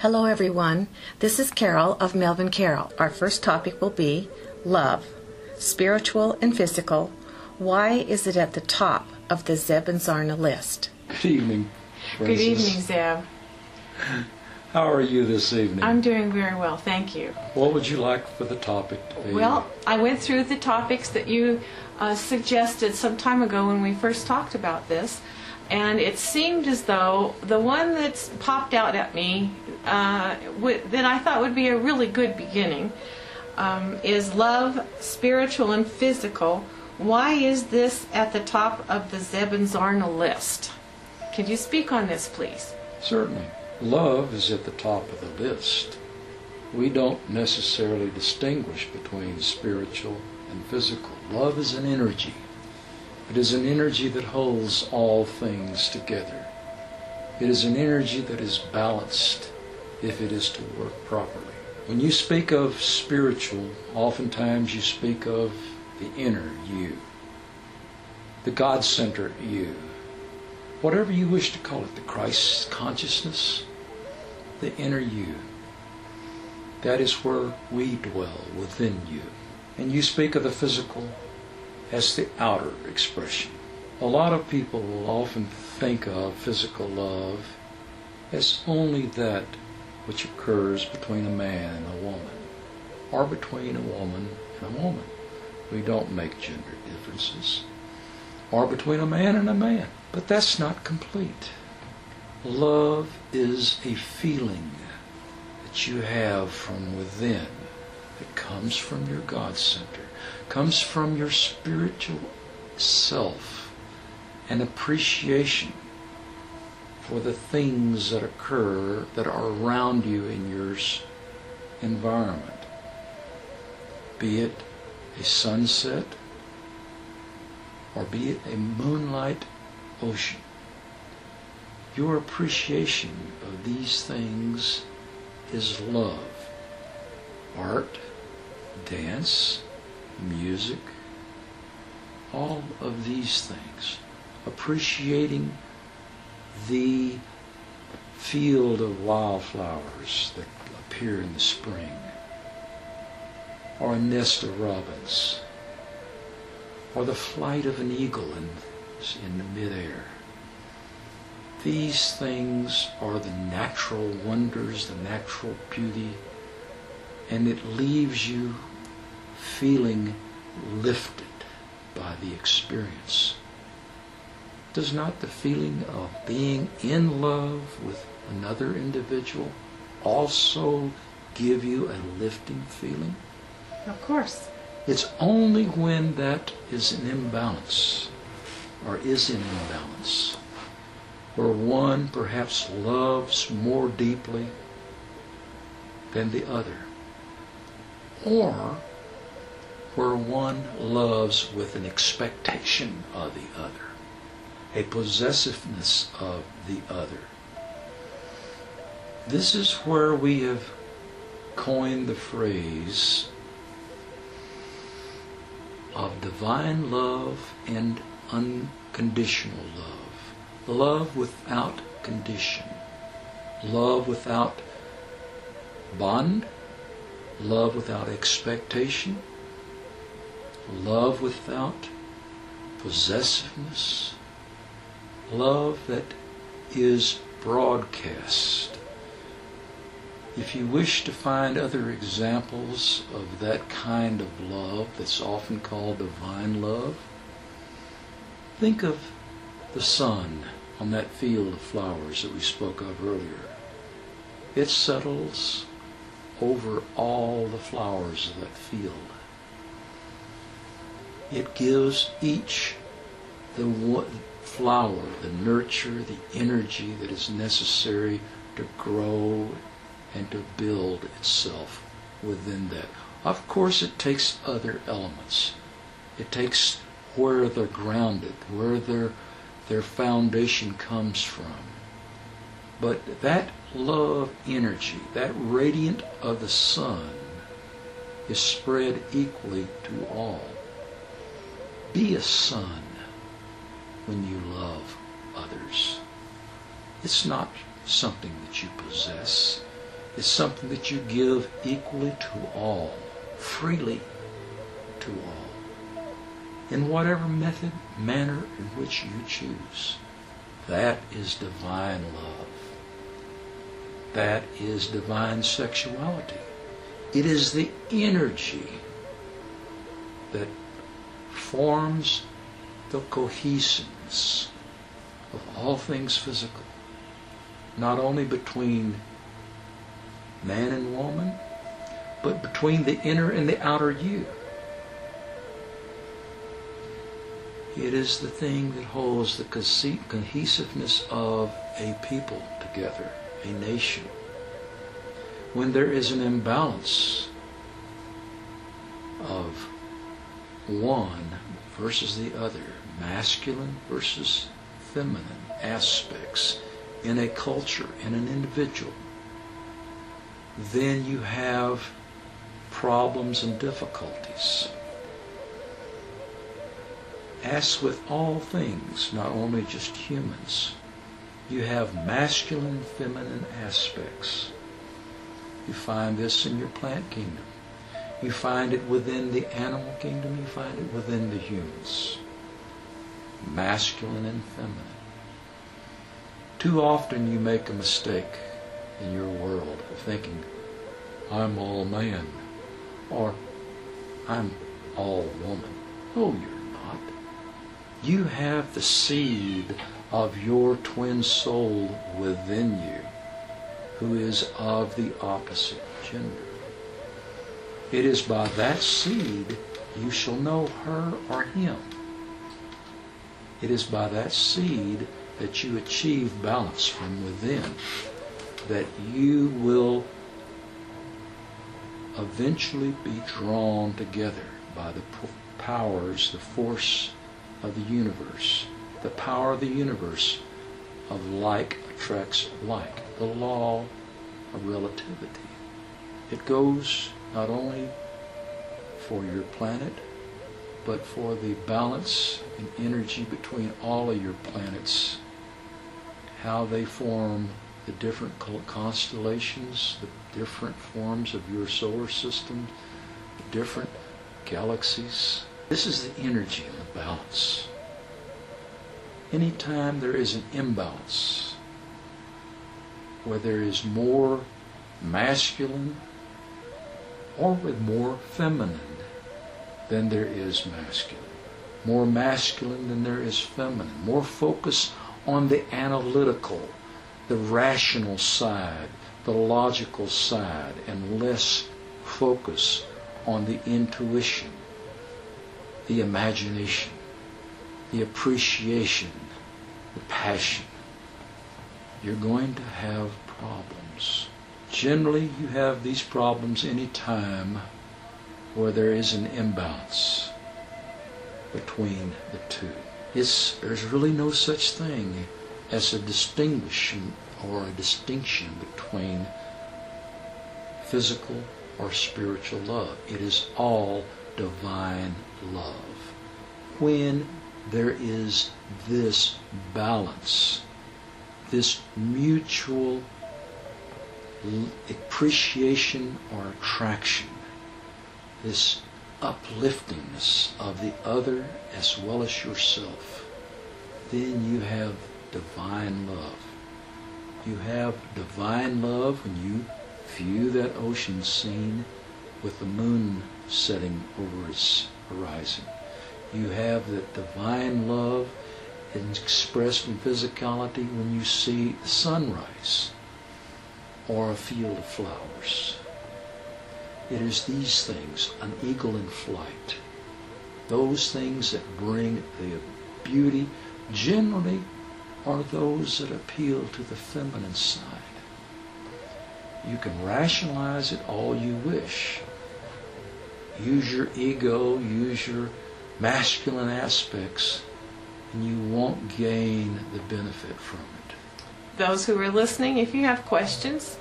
Hello everyone, this is Carol of Melvin Carroll. Our first topic will be love, spiritual and physical. Why is it at the top of the Zeb and Zarna list? Good evening, Princess. Good evening, Zeb. How are you this evening? I'm doing very well, thank you. What would you like for the topic to be? Well, I went through the topics that you suggested some time ago when we first talked about this, and it seemed as though the one that's popped out at me that I thought would be a really good beginning is love, spiritual and physical. Why is this at the top of the Zeb and Zarna list? Could you speak on this, please? Certainly. Love is at the top of the list. We don't necessarily distinguish between spiritual and physical. Love is an energy. It is an energy that holds all things together. It is an energy that is balanced if it is to work properly. When you speak of spiritual, oftentimes you speak of the inner you, the God-centered you, whatever you wish to call it, the Christ consciousness, the inner you. That is where we dwell, within you. And you speak of the physical as the outer expression. A lot of people will often think of physical love as only that which occurs between a man and a woman, or between a woman and a woman. We don't make gender differences. Or between a man and a man. But that's not complete. Love is a feeling that you have from within, that comes from your God Center, comes from your spiritual self, an appreciation for the things that occur, that are around you in your environment. Be it a sunset, or be it a moonlight ocean. Your appreciation of these things is love. Art, dance, music, all of these things. Appreciating the field of wildflowers that appear in the spring, or a nest of robins, or the flight of an eagle in the midair. These things are the natural wonders, the natural beauty, and it leaves you feeling lifted by the experience. Does not the feeling of being in love with another individual also give you a lifting feeling? Of course. It's only when that is in imbalance, or is in imbalance, where one perhaps loves more deeply than the other, or where one loves with an expectation of the other, a possessiveness of the other. This is where we have coined the phrase of divine love and unconditional love. Love without condition. Love without bond. Love without expectation. Love without possessiveness. Love that is broadcast. If you wish to find other examples of that kind of love that's often called divine love, think of the sun on that field of flowers that we spoke of earlier. It settles over all the flowers of that field. It gives each the flower, the nurture, the energy that is necessary to grow and to build itself within that. Of course, it takes other elements. It takes where they're grounded, where their foundation comes from. But that love energy, that radiant of the sun, is spread equally to all. Be a sun when you love others. It's not something that you possess. is something that you give equally to all, freely to all, in whatever method, manner in which you choose. That is divine love. That is divine sexuality. It is the energy that forms the cohesiveness of all things physical, not only between man and woman, but between the inner and the outer you. It is the thing that holds the cohesiveness of a people together, a nation. When there is an imbalance of one versus the other, masculine versus feminine aspects in a culture, in an individual, then you have problems and difficulties. As with all things, not only just humans, you have masculine and feminine aspects. You find this in your plant kingdom. You find it within the animal kingdom. You find it within the humans. Masculine and feminine. Too often you make a mistake in your world of thinking, I'm all man, or I'm all woman. No, you're not. You have the seed of your twin soul within you, who is of the opposite gender. It is by that seed you shall know her or him. It is by that seed that you achieve balance from within, that you will eventually be drawn together by the powers, the force of the universe. The power of the universe of like attracts like, the law of relativity. It goes not only for your planet, but for the balance and energy between all of your planets, how they form the different constellations, the different forms of your solar system, the different galaxies. This is the energy and the balance. Anytime there is an imbalance, where there is more masculine or with more feminine than there is masculine, more masculine than there is feminine, more focus on the analytical, the rational side, the logical side, and less focus on the intuition, the imagination, the appreciation, the passion. You're going to have problems. Generally, you have these problems any time where there is an imbalance between the two. There's really no such thing as a distinction between physical or spiritual love. It is all divine love. When there is this balance, this mutual appreciation or attraction, this upliftingness of the other as well as yourself, then you have divine love. You have divine love when you view that ocean scene with the moon setting over its horizon. You have that divine love expressed in physicality when you see the sunrise or a field of flowers. It is these things, an eagle in flight, those things that bring the beauty, generally are those that appeal to the feminine side. You can rationalize it all you wish. Use your ego, use your masculine aspects, and you won't gain the benefit from it. Those who are listening, if you have questions,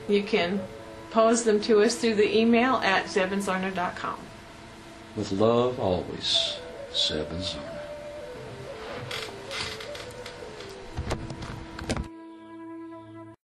you can pose them to us through the email at zebandzarna.com. With love always, Zeb and Zarna.